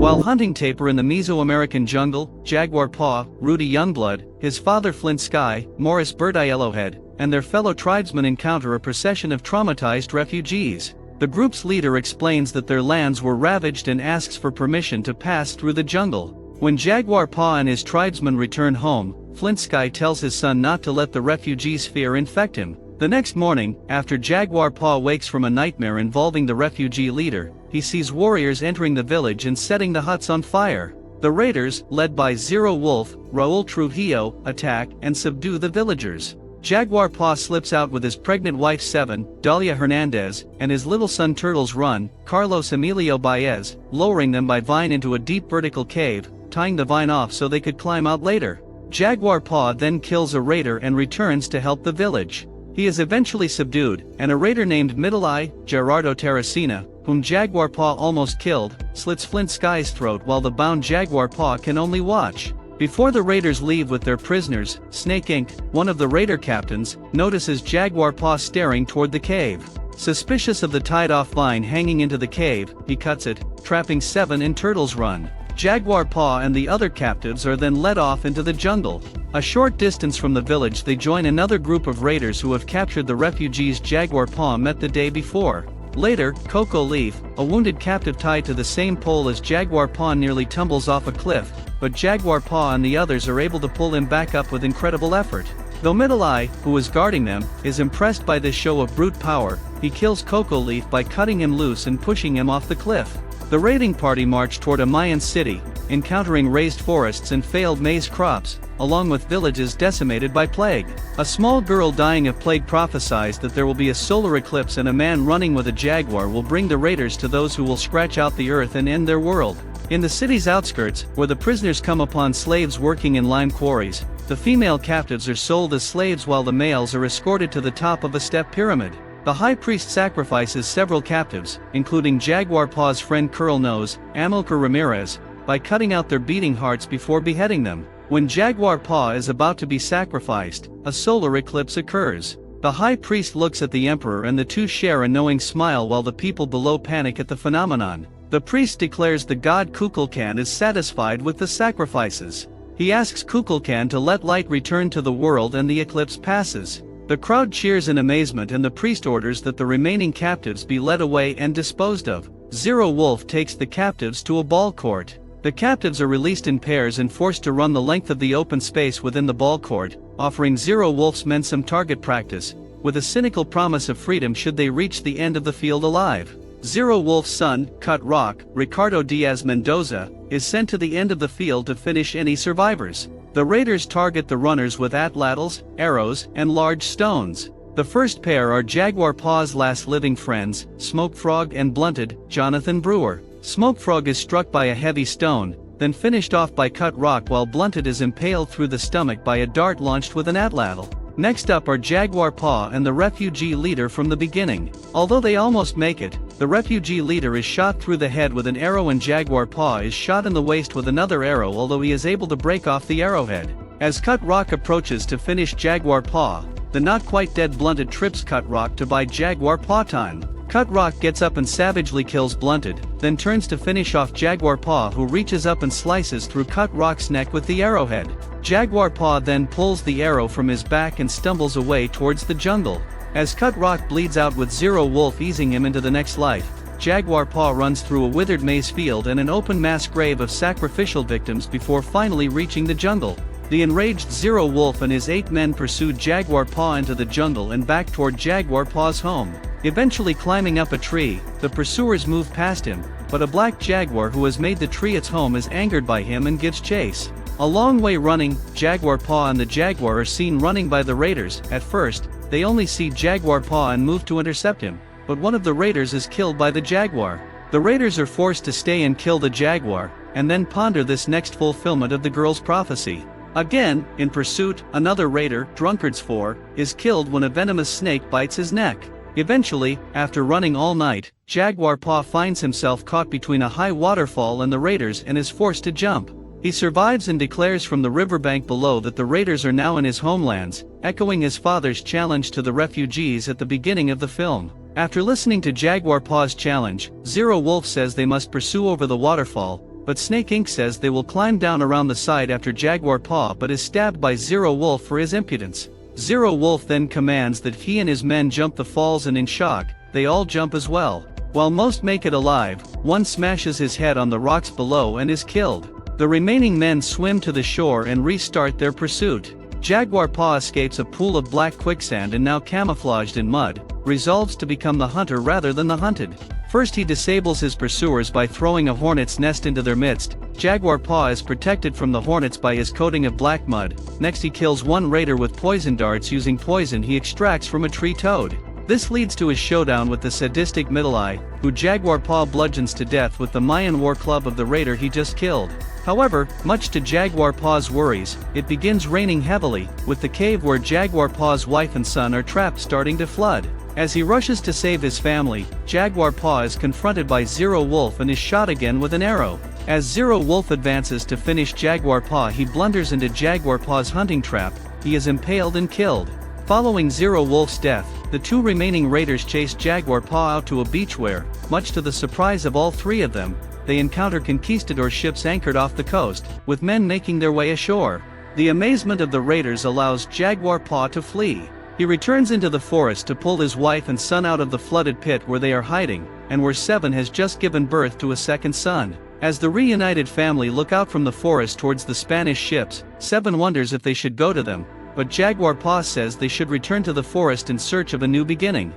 While hunting tapir in the Mesoamerican jungle, Jaguar Paw, Rudy Youngblood, his father Flint Sky, Morris Birdeye Yellowhead, and their fellow tribesmen encounter a procession of traumatized refugees. The group's leader explains that their lands were ravaged and asks for permission to pass through the jungle. When Jaguar Paw and his tribesmen return home, Flint Sky tells his son not to let the refugees' fear infect him. The next morning, after Jaguar Paw wakes from a nightmare involving the refugee leader, he sees warriors entering the village and setting the huts on fire. The raiders, led by Zero Wolf, Raul Trujillo, attack and subdue the villagers. Jaguar Paw slips out with his pregnant wife Seven, Dalia Hernandez, and his little son Turtles Run, Carlos Emilio Baez, lowering them by vine into a deep vertical cave, tying the vine off so they could climb out later. Jaguar Paw then kills a raider and returns to help the village. He is eventually subdued, and a raider named Middle Eye, Gerardo Terracina, whom Jaguar Paw almost killed, slits Flint Sky's throat while the bound Jaguar Paw can only watch. Before the raiders leave with their prisoners, Snake Inc., one of the raider captains, notices Jaguar Paw staring toward the cave. Suspicious of the tied-off vine hanging into the cave, he cuts it, trapping Seven and Turtles Run. Jaguar Paw and the other captives are then led off into the jungle. A short distance from the village they join another group of raiders who have captured the refugees Jaguar Paw met the day before. Later, Coco Leaf, a wounded captive tied to the same pole as Jaguar Paw, nearly tumbles off a cliff, but Jaguar Paw and the others are able to pull him back up with incredible effort. Though Middle Eye, who was guarding them, is impressed by this show of brute power, he kills Coco Leaf by cutting him loose and pushing him off the cliff. The raiding party marched toward a Mayan city, encountering razed forests and failed maize crops, along with villages decimated by plague. A small girl dying of plague prophesies that there will be a solar eclipse and a man running with a jaguar will bring the raiders to those who will scratch out the earth and end their world. In the city's outskirts, where the prisoners come upon slaves working in lime quarries, the female captives are sold as slaves while the males are escorted to the top of a step pyramid. The high priest sacrifices several captives, including Jaguar Paw's friend Curl Nose, Amilcar Ramirez, by cutting out their beating hearts before beheading them. When Jaguar Paw is about to be sacrificed, a solar eclipse occurs. The high priest looks at the emperor and the two share a knowing smile while the people below panic at the phenomenon. The priest declares the god Kukulkan is satisfied with the sacrifices. He asks Kukulkan to let light return to the world and the eclipse passes. The crowd cheers in amazement and the priest orders that the remaining captives be led away and disposed of. Zero Wolf takes the captives to a ball court. The captives are released in pairs and forced to run the length of the open space within the ball court, offering Zero Wolf's men some target practice, with a cynical promise of freedom should they reach the end of the field alive. Zero Wolf's son, Cut Rock, Ricardo Diaz Mendoza, is sent to the end of the field to finish any survivors. The raiders target the runners with atlatls, arrows, and large stones. The first pair are Jaguar Paw's last living friends, Smoke Frog and Blunted, Jonathan Brewer. Smoke Frog is struck by a heavy stone, then finished off by Cut Rock while Blunted is impaled through the stomach by a dart launched with an atlatl. Next up are Jaguar Paw and the refugee leader from the beginning. Although they almost make it, the refugee leader is shot through the head with an arrow and Jaguar Paw is shot in the waist with another arrow, although he is able to break off the arrowhead. As Cut Rock approaches to finish Jaguar Paw, the not quite dead Blunted trips Cut Rock to buy Jaguar Paw time. Cut Rock gets up and savagely kills Blunted, then turns to finish off Jaguar Paw, who reaches up and slices through Cut Rock's neck with the arrowhead. Jaguar Paw then pulls the arrow from his back and stumbles away towards the jungle. As Cut Rock bleeds out with Zero Wolf easing him into the next life, Jaguar Paw runs through a withered maize field and an open mass grave of sacrificial victims before finally reaching the jungle. The enraged Zero Wolf and his 8 men pursued Jaguar Paw into the jungle and back toward Jaguar Paw's home. Eventually climbing up a tree, the pursuers move past him, but a black jaguar who has made the tree its home is angered by him and gives chase. A long way running, Jaguar Paw and the jaguar are seen running by the raiders. At first, they only see Jaguar Paw and move to intercept him, but one of the raiders is killed by the jaguar. The raiders are forced to stay and kill the jaguar, and then ponder this next fulfillment of the girl's prophecy. Again, in pursuit, another raider, Drunkard's 4, is killed when a venomous snake bites his neck. Eventually, after running all night, Jaguar Paw finds himself caught between a high waterfall and the raiders and is forced to jump. He survives and declares from the riverbank below that the raiders are now in his homelands, echoing his father's challenge to the refugees at the beginning of the film. After listening to Jaguar Paw's challenge, Zero Wolf says they must pursue over the waterfall, but Snake Inc. says they will climb down around the side after Jaguar Paw but is stabbed by Zero Wolf for his impudence. Zero Wolf then commands that he and his men jump the falls, and in shock, they all jump as well. While most make it alive, one smashes his head on the rocks below and is killed. The remaining men swim to the shore and restart their pursuit. Jaguar Paw escapes a pool of black quicksand and, now camouflaged in mud, resolves to become the hunter rather than the hunted. First, he disables his pursuers by throwing a hornet's nest into their midst. Jaguar Paw is protected from the hornets by his coating of black mud. Next, he kills one raider with poison darts using poison he extracts from a tree toad. This leads to his showdown with the sadistic Middle Eye, who Jaguar Paw bludgeons to death with the Mayan war club of the raider he just killed. However, much to Jaguar Paw's worries, it begins raining heavily, with the cave where Jaguar Paw's wife and son are trapped starting to flood. As he rushes to save his family, Jaguar Paw is confronted by Zero Wolf and is shot again with an arrow. As Zero Wolf advances to finish Jaguar Paw, he blunders into Jaguar Paw's hunting trap. He is impaled and killed. Following Zero Wolf's death, the two remaining raiders chase Jaguar Paw out to a beach where, much to the surprise of all three of them, they encounter conquistador ships anchored off the coast, with men making their way ashore. The amazement of the raiders allows Jaguar Paw to flee. He returns into the forest to pull his wife and son out of the flooded pit where they are hiding, and where Seven has just given birth to a second son. As the reunited family look out from the forest towards the Spanish ships, Seven wonders if they should go to them, but Jaguar Paw says they should return to the forest in search of a new beginning.